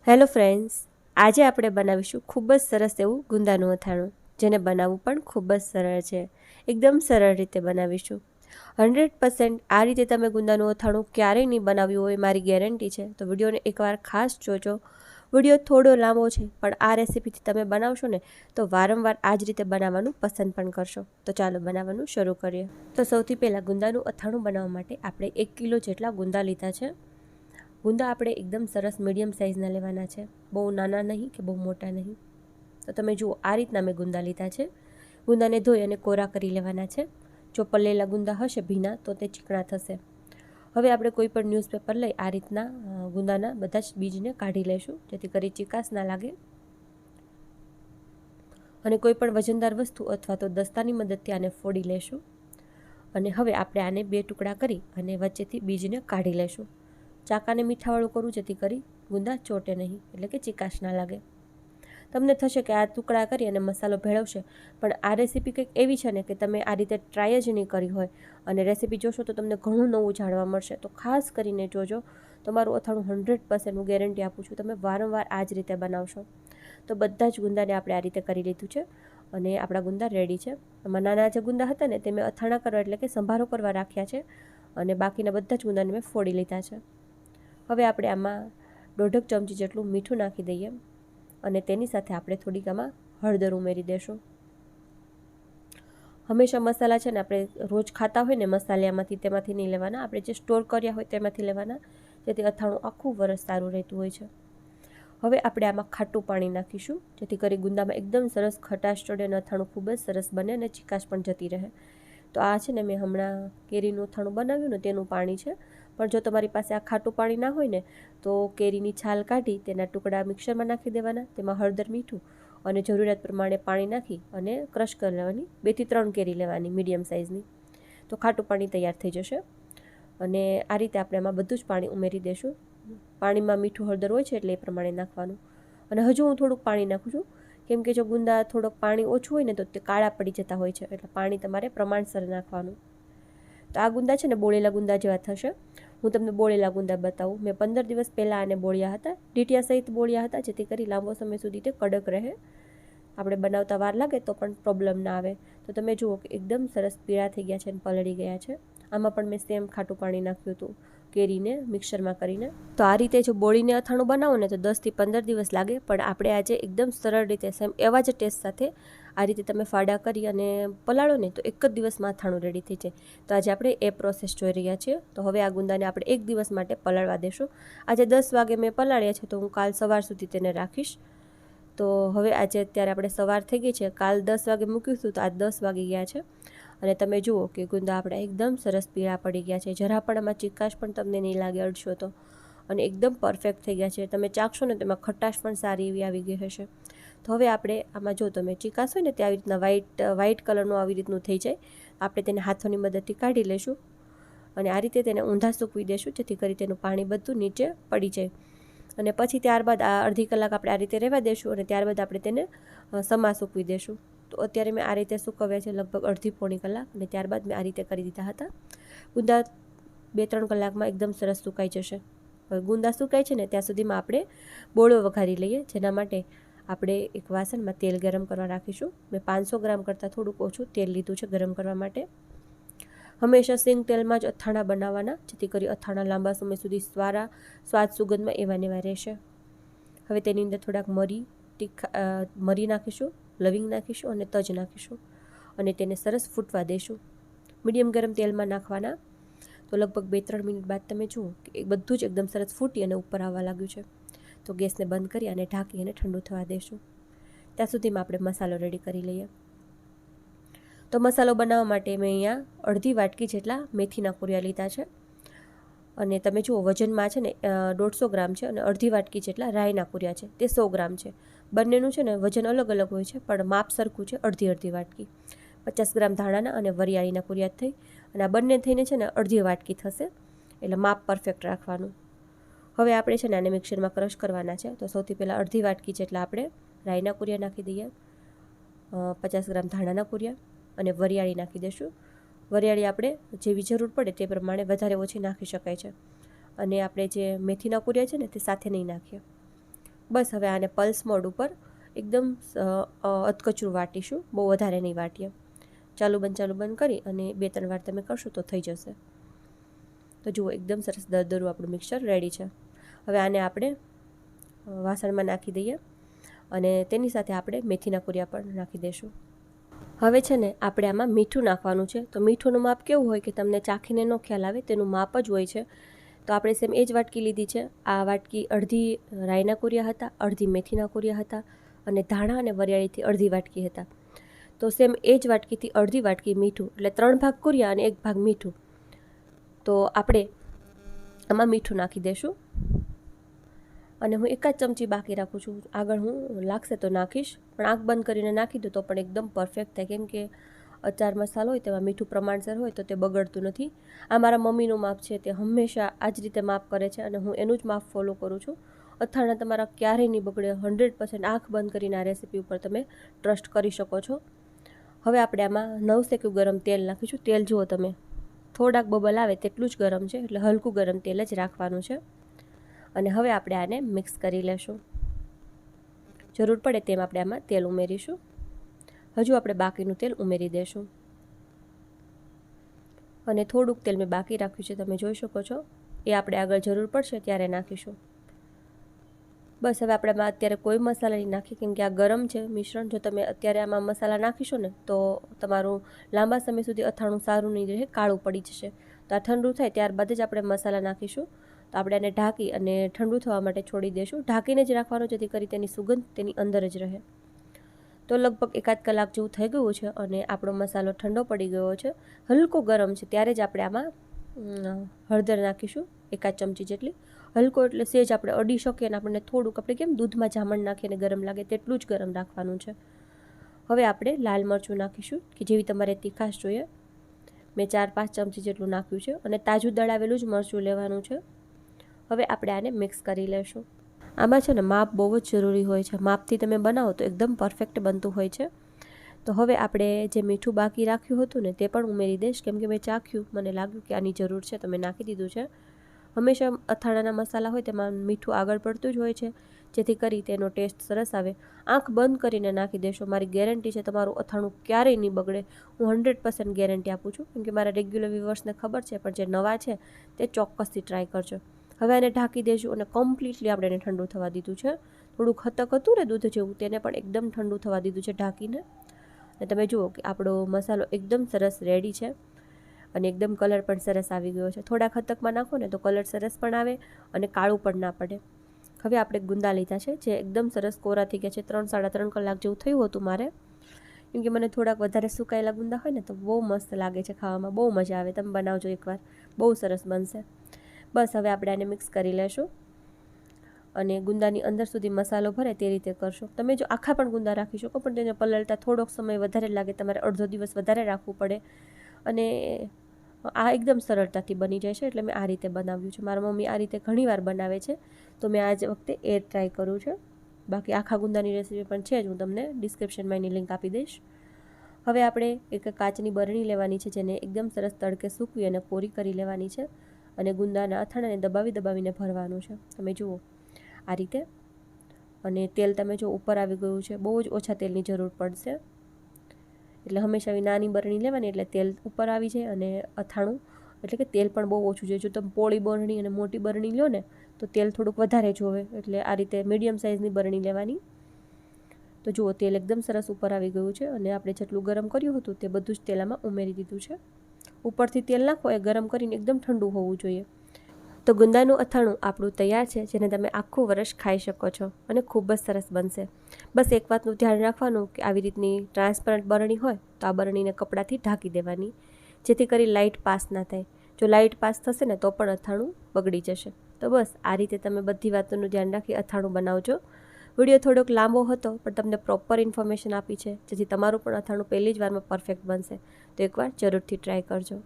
Hello friends, આજે આપણે બનાવીશું ખૂબ જ સરસ એવું ગુંદાનું અથાણું, જેને બનાવવું પણ ખૂબ જ સરળ છે. એકદમ સરળ રીતે બનાવીશું. 100% આ રીતે તમે ગુંદાનું અથાણું ક્યારેય નહીં બનાવ્યું હોય મારી ગેરંટી છે. તો વિડીયોને એકવાર ખાસ જોજો. વિડીયો થોડો લાંબો છે, પણ આ રેસીપીથી તમે બનાવશો ને તો વારંવાર આ જ રીતે બનાવવાનું પસંદ પણ કરશો. તો ચાલો બનાવવાનું શરૂ કરીએ. તો સૌથી પહેલાં ગુંદાનું અથાણું બનાવવા માટે આપણે 1 કિલો જેટલા ગુંદા લીધા છે. ગુંદા આપણે એકદમ સરસ મીડિયમ સાઇઝના લેવાના છે, બહુ નાના નહીં કે બહુ મોટા નહીં. તો તમે જુઓ, આ રીતના મેં ગુંદા લીધા છે. ગુંદાને ધોઈ અને કોરા કરી લેવાના છે. જો પલળેલા ગુંદા હશે ભીના તો તે ચીકણા થશે. હવે આપણે કોઈ પણ ન્યૂઝપેપર લઈ આ રીતના ગુંદાના બધા જ બીજને કાઢી લઈશું, જેથી કરી ચીકાશ ના લાગે. અને કોઈ પણ વજનદાર વસ્તુ અથવા તો દસ્તાની મદદથી આને ફોડી લેશું. અને હવે આપણે આને 2 ટુકડા કરી અને વચ્ચેથી બીજને કાઢી લેશું. ચાકાને મીઠાવાળું કરું જેથી કરી ગુંદા ચોટે નહીં, એટલે કે ચીકાશ ના લાગે. તમને થશે કે આ ટુકડા કરી અને મસાલો ભેળવશે, પણ આ રેસીપી કંઈક એવી છે ને કે તમે આ રીતે ટ્રાય જ નહીં કરી હોય અને રેસીપી જોશો તો તમને ઘણું નવું જાણવા મળશે. તો ખાસ કરીને જોજો. તમારું અથાણું 100% હું ગેરંટી આપું છું, તમે વારંવાર આ જ રીતે બનાવશો. તો બધા જ ગુંદાને આપણે આ રીતે કરી લીધું છે અને આપણા ગુંદા રેડી છે. આમાં નાના જે ગુંદા હતા ને તે મેં અથાણા કરવા એટલે કે સંભારો કરવા રાખ્યા છે અને બાકીના બધા જ ગુંદાને મેં ફોડી લીધા છે. હવે આપણે આમાં 1.5 ચમચી જેટલું મીઠું નાખી દઈએ અને તેની સાથે આપણે થોડીક આમાં હળદર ઉમેરી દઈશું. હંમેશા મસાલા છે ને આપણે રોજ ખાતા હોય ને મસાલામાંથી, તેમાંથી નહીં લેવાના, આપણે જે સ્ટોર કર્યા હોય તેમાંથી લેવાના, જેથી અથાણું આખું વરસ સારું રહેતું હોય છે. હવે આપણે આમાં ખાટું પાણી નાખીશું, જેથી કરી ગુંદામાં એકદમ સરસ ખટાશ ચડે અને અથાણું ખૂબ જ સરસ બને અને ચીકાશ પણ જતી રહે. તો આ છે ને મેં હમણાં કેરીનું અથાણું બનાવ્યું ને તેનું પાણી છે. પણ જો તમારી પાસે આ ખાટું પાણી ના હોય ને તો કેરીની છાલ કાઢી તેના ટુકડા મિક્સરમાં નાખી દેવાના, તેમાં હળદર, મીઠું અને જરૂરિયાત પ્રમાણે પાણી નાખી અને ક્રશ કરી લેવાની. 2 થી 3 કેરી લેવાની મીડિયમ સાઇઝની, તો ખાટું પાણી તૈયાર થઈ જશે. અને આ રીતે આપણે આમાં બધું જ પાણી ઉમેરી દઈશું. પાણીમાં મીઠું, હળદર હોય છે એટલે એ પ્રમાણે નાખવાનું. અને હજુ હું થોડુંક પાણી નાખું છું, કેમ કે જો ગુંદા થોડોક પાણી ઓછું હોય ને તો તે કાળા પડી જતા હોય છે, એટલે પાણી તમારે પ્રમાણસર નાખવાનું. તો આ ગુંદા છે ને બોળેલા ગુંદા જેવા થશે. હું તમને બોળેલા ગુંદા બતાવું. મેં 15 દિવસ પહેલાં આને બોળ્યા હતા, ડીટીયા સહિત બોળ્યા હતા, જેથી કરી લાંબો સમય સુધી તે કડક રહે. આપણે બનાવતા વાર લાગે તો પણ પ્રોબ્લેમ ના આવે. તો તમે જુઓ કે એકદમ સરસ પીળા થઈ ગયા છે અને પલળી ગયા છે. આમાં પણ મેં સેમ ખાટું પાણી નાખ્યું હતું કેરીને મિક્સરમાં કરીને. તો આ રીતે જો બોળીને અથાણું બનાવો ને તો 10 થી 15 દિવસ લાગે, પણ આપણે આજે એકદમ સરળ રીતે સેમ એવા જ ટેસ્ટ સાથે આ રીતે તમે ફાડા કરી અને પલાળો ને તો એક જ દિવસમાં અથાણું રેડી થઈ જાય. તો આજે આપણે એ પ્રોસેસ જોઈ રહ્યા છીએ. તો હવે આ ગુંદાને આપણે 1 દિવસ માટે પલાળવા દેશું. આજે 10 વાગે મેં પલાળ્યા છે, તો હું કાલ સવાર સુધી તેને રાખીશ. તો હવે આજે અત્યારે આપણે સવાર થઈ ગઈ છે, કાલ 10 વાગે મૂક્યું હતું તો આજ 10 વાગી ગયા છે. અને તમે જુઓ કે ગુંદા આપણા એકદમ સરસ પીળા પડી ગયા છે. જરા પણ આમાં ચીકાશ પણ તમને નહીં લાગે અડશો તો, અને એકદમ પરફેક્ટ થઈ ગયા છે. તમે ચાખશો ને તેમાં ખટાશ પણ સારી એવી આવી ગઈ હશે. તો હવે આપણે આમાં જો તમે ચીકાશ હોય ને તે આવી રીતના વ્હાઈટ કલરનું આવી રીતનું થઈ જાય, આપણે તેને હાથોની મદદથી કાઢી લઈશું અને આ રીતે તેને ઊંધા સૂકવી દઈશું, જેથી કરી તેનું પાણી બધું નીચે પડી જાય. અને પછી ત્યારબાદ આ અડધી કલાક આપણે આ રીતે રહેવા દઈશું અને ત્યારબાદ આપણે તેને સમા સૂકવી દઈશું. તો અત્યારે મેં આ રીતે સૂકવ્યા છે લગભગ અડધી પોણી કલાક, અને ત્યારબાદ મેં આ રીતે કરી દીધા હતા. ગુંદા 2-3 કલાકમાં એકદમ સરસ સુકાઈ જશે. હવે ગુંદા સુકાય છે ને ત્યાં સુધીમાં આપણે બોળો વઘારી લઈએ, જેના માટે આપણે એક વાસણમાં તેલ ગરમ કરવા રાખીશું. મેં 500 ગ્રામ કરતાં થોડુંક ઓછું તેલ લીધું છે ગરમ કરવા માટે. હંમેશા સિંગ તેલમાં જ અથાણા બનાવવાના, જેથી કરી અથાણા લાંબા સમય સુધી સ્વાદ સુગંધમાં એવા ને એવા રહેશે. હવે તેની અંદર થોડાક મરી નાખીશું, લવિંગ નાખીશું અને તજ નાખીશું અને તેને સરસ ફૂટવા દઈશું. મીડિયમ ગરમ તેલમાં નાખવાના. તો લગભગ 2-3 મિનિટ બાદ તમે જુઓ કે બધું જ એકદમ સરસ ફૂટી અને ઉપર આવવા લાગ્યું છે. તો ગેસને બંધ કરી અને ઢાંકી અને ઠંડુ થવા દઈશું. ત્યાં સુધીમાં આપણે મસાલો રેડી કરી લઈએ. તો મસાલો બનાવવા માટે મેં અહીંયા અડધી વાટકી જેટલા મેથીના કુરિયા લીધા છે. અને તમે જુઓ વજનમાં છે ને 150 ગ્રામ છે, અને અડધી વાટકી જેટલા રાઈના કુરિયા છે, તે 100 ગ્રામ છે. બંનેનું છે ને વજન અલગ અલગ હોય છે, પણ માપ સરખું છે, અડધી વાટકી. 50 ગ્રામ ધાણાના અને વરિયાળીના કુરિયા થઈ, અને આ બંને થઈને છે ને અડધી વાટકી થશે, એટલે માપ પરફેક્ટ રાખવાનું. હવે આપણે છે ને આને મિક્સરમાં ક્રશ કરવાના છે. તો સૌથી પહેલાં અડધી વાટકી જેટલા આપણે રાઈના કુરિયા નાખી દઈએ, 50 ગ્રામ ધાણાના કુરિયા અને વરિયાળી નાખી દઈશું. વરિયાળી આપણે જેવી જરૂર પડે તે પ્રમાણે વધારે ઓછી નાખી શકાય છે. અને આપણે જે મેથીના કુરિયા છે ને તે સાથે નહીં નાખીએ. બસ હવે આને પલ્સ મોડ ઉપર એકદમ અધકચરું વાટીશું, બહુ વધારે નહીં વાટીએ. ચાલુ બંધ કરી અને 2-3 વાર તમે કરશો તો થઈ જશે. તો જુઓ એકદમ સરસ દરદરું આપણું મિક્સર રેડી છે. હવે આને આપણે વાસણમાં નાખી દઈએ અને તેની સાથે આપણે મેથીના કુરિયા પણ નાખી દઈશું. હવે છે ને આપણે આમાં મીઠું નાખવાનું છે. તો મીઠુંનું માપ કેવું હોય કે તમને ચાખીને ન ખ્યાલ આવે, તેનું માપ જ હોય છે. તો આપણે સેમ એ જ વાટકી લીધી છે. આ વાટકી અડધી રાઈના કુરિયા હતા, અડધી મેથીના કુરિયા હતા અને ધાણા અને વરિયાળીથી અડધી વાટકી હતા. તો સેમ એ જ વાટકીથી અડધી વાટકી મીઠું, એટલે 3 ભાગ કુરિયા અને 1 ભાગ મીઠું. તો આપણે આમાં મીઠું નાખી દઈશું અને હું 1 જ ચમચી બાકી રાખું છું. આગળ હું લાગશે તો નાખીશ, પણ આંખ બંધ કરીને નાખી દો તો પણ એકદમ પરફેક્ટ થાય. કેમ કે અચાર મસાલો હોય તેમાં મીઠું પ્રમાણસર હોય તો તે બગડતું નથી. આ મારા મમ્મીનું માપ છે, તે હંમેશા આ જ રીતે માપ કરે છે અને હું એનું જ માપ ફોલો કરું છું. અથાણા તમારા ક્યારેય નહીં બગડે. 100% આંખ બંધ કરીને આ રેસીપી ઉપર તમે ટ્રસ્ટ કરી શકો છો. હવે આપણે આમાં નવસેકું ગરમ તેલ નાખીશું. તેલ જુઓ તમે, થોડાક બબલ આવે તેટલું જ ગરમ છે, એટલે હલકું ગરમ તેલ જ રાખવાનું છે. અને હવે આપણે આને મિક્સ કરી લેશું. જરૂર પડે તેમ આપણે આમાં તેલ ઉમેરીશું. હજુ આપણે બાકીનું તેલ ઉમેરી દઈશું અને થોડુંક તેલ મેં બાકી રાખ્યું છે, તમે જોઈ શકો છો. એ આપણે આગળ જરૂર પડશે ત્યારે નાખીશું. બસ હવે આપણે આમાં અત્યારે કોઈ મસાલા નહીં નાખીએ, કેમ કે આ ગરમ છે મિશ્રણ. જો તમે અત્યારે આમાં મસાલા નાખીશો ને તો તમારું લાંબા સમય સુધી અથાણું સારું નહીં રહે, કાળું પડી જશે. તો આ ઠંડુ થાય ત્યારબાદ જ આપણે મસાલા નાખીશું. તો આપણે આને ઢાંકી અને ઠંડુ થવા માટે છોડી દઈશું. ઢાંકીને જ રાખવાનું, જેથી કરી તેની સુગંધ તેની અંદર જ રહે. તો લગભગ 1 કલાક જેવું થઈ ગયું છે અને આપણો મસાલો ઠંડો પડી ગયો છે, હલકો ગરમ છે. ત્યારે જ આપણે આમાં હળદર નાખીશું, 1 ચમચી જેટલી. હલકો એટલે સેજ આપણે અડી શકીએ અને આપણને થોડુંક, આપણે કેમ દૂધમાં જામણ નાખીને ગરમ લાગે તેટલું જ ગરમ રાખવાનું છે. હવે આપણે લાલ મરચું નાખીશું કે જેવી તમારે તીખાશ જોઈએ. મેં 4-5 ચમચી જેટલું નાખ્યું છે અને તાજું દળાવેલું જ મરચું લેવાનું છે. હવે આપણે આને મિક્સ કરી લઈશું. આમાં છે ને માપ બહુ જ જરૂરી હોય છે. માપથી તમે બનાવો તો એકદમ પરફેક્ટ બનતું હોય છે. તો હવે આપણે જે મીઠું બાકી રાખ્યું હતું ને તે પણ ઉમેરી દઈશ, કેમ કે મેં ચાખ્યું, મને લાગ્યું કે આની જરૂર છે તો મેં નાખી દીધું છે. હંમેશા અથાણાના મસાલા હોય તેમાં મીઠું આગળ પડતું જ હોય છે, જેથી કરી તેનો ટેસ્ટ સરસ આવે. આંખ બંધ કરીને નાખી દેશો, મારી ગેરંટી છે તમારું અથાણું ક્યારેય નહીં બગડે. હું 100% ગેરંટી આપું છું, કેમ કે મારા રેગ્યુલર વ્યુઅર્સને ખબર છે, પણ જે નવા છે તે ચોક્કસથી ટ્રાય કરજો. હવે આને ઢાંકી દેશું અને કમ્પ્લીટલી આપણે એને ઠંડુ થવા દીધું છે. થોડું ખતક હતું ને દૂધ જેવું, તેને પણ એકદમ ઠંડુ થવા દીધું છે ઢાંકીને. અને તમે જુઓ કે આપણો મસાલો એકદમ સરસ રેડી છે અને એકદમ કલર પણ સરસ આવી ગયો છે. થોડા ખતકમાં નાખો ને તો કલર સરસ પણ આવે અને કાળું પણ ના પડે. હવે આપણે ગુંદા લીધા છે, જે એકદમ સરસ કોરા થઈ ગયા છે. 3-3.5 કલાક જેવું થયું હતું મારે, કેમ કે મને થોડાક વધારે સુકાયેલા ગુંદા હોય ને તો બહુ મસ્ત લાગે છે ખાવામાં, બહુ મજા આવે. તમે બનાવજો એકવાર, બહુ સરસ બનશે. બસ હવે આપણે આને મિક્સ કરી લેશું અને ગુંદાની અંદર સુધી મસાલો ભરે તે રીતે કરશો. તમે જો આખા પણ ગુંદા રાખી શકો, પણ તેને પલળતા થોડોક સમય વધારે લાગે, તમારે અડધો દિવસ વધારે રાખવું પડે. અને આ એકદમ સરળતાથી બની જાય છે, એટલે મેં આ રીતે બનાવ્યું છે. મારા મમ્મી આ રીતે ઘણીવાર બનાવે છે, તો મેં આજ વખતે એ ટ્રાય કર્યું છે. બાકી આખા ગુંદાની રેસીપી પણ છે જ, હું તમને ડિસ્ક્રિપ્શનમાં એની લિંક આપી દઈશ. હવે આપણે એક કાચની બરણી લેવાની છે, જેને એકદમ સરસ તડકે સૂકવી અને કોરી કરી લેવાની છે અને ગુંદાના અથાણાને દબાવીને ભરવાનું છે. તમે જુઓ આ રીતે. અને તેલ તમે જો ઉપર આવી ગયું છે, બહુ જ ઓછા તેલની જરૂર પડશે. એટલે હંમેશા આવી નાની બરણી લેવાની, એટલે તેલ ઉપર આવી જાય અને અથાણું, એટલે કે તેલ પણ બહુ ઓછું જોઈએ. જો તમે પોળી બરણી અને મોટી બરણી લો ને તો તેલ થોડુંક વધારે જોવે, એટલે આ રીતે મીડિયમ સાઇઝની બરણી લેવાની. તો જુઓ તેલ એકદમ સરસ ઉપર આવી ગયું છે અને આપણે જેટલું ગરમ કર્યું હતું તે બધું જ તેલ આમાં ઉમેરી દીધું છે. ઉપરથી તેલ નાખો એ ગરમ કરીને એકદમ ઠંડુ હોવું જોઈએ. તો ગુંદાનું અથાણું આપણું તૈયાર છે, જેને તમે આખું વર્ષ ખાઈ શકો છો અને ખૂબ જ સરસ બનશે. બસ એક વાતનું ધ્યાન રાખવાનું કે આવી રીતની ટ્રાન્સપરન્ટ બરણી હોય તો આ બરણીને કપડાથી ઢાંકી દેવાની, જેથી કરી લાઇટ પાસ ના થાય. જો લાઇટ પાસ થશે ને તો પણ અથાણું બગડી જશે. તો બસ આ રીતે તમે બધી વાતોનું ધ્યાન રાખી અથાણું બનાવજો. વિડીયો થોડોક લાંબો હતો, પણ તમને પ્રોપર ઇન્ફોર્મેશન આપી છે, જેથી તમારું પણ અથાણું પહેલી જ વારમાં પરફેક્ટ બનશે. તો એકવાર જરૂરથી ટ્રાય કરજો.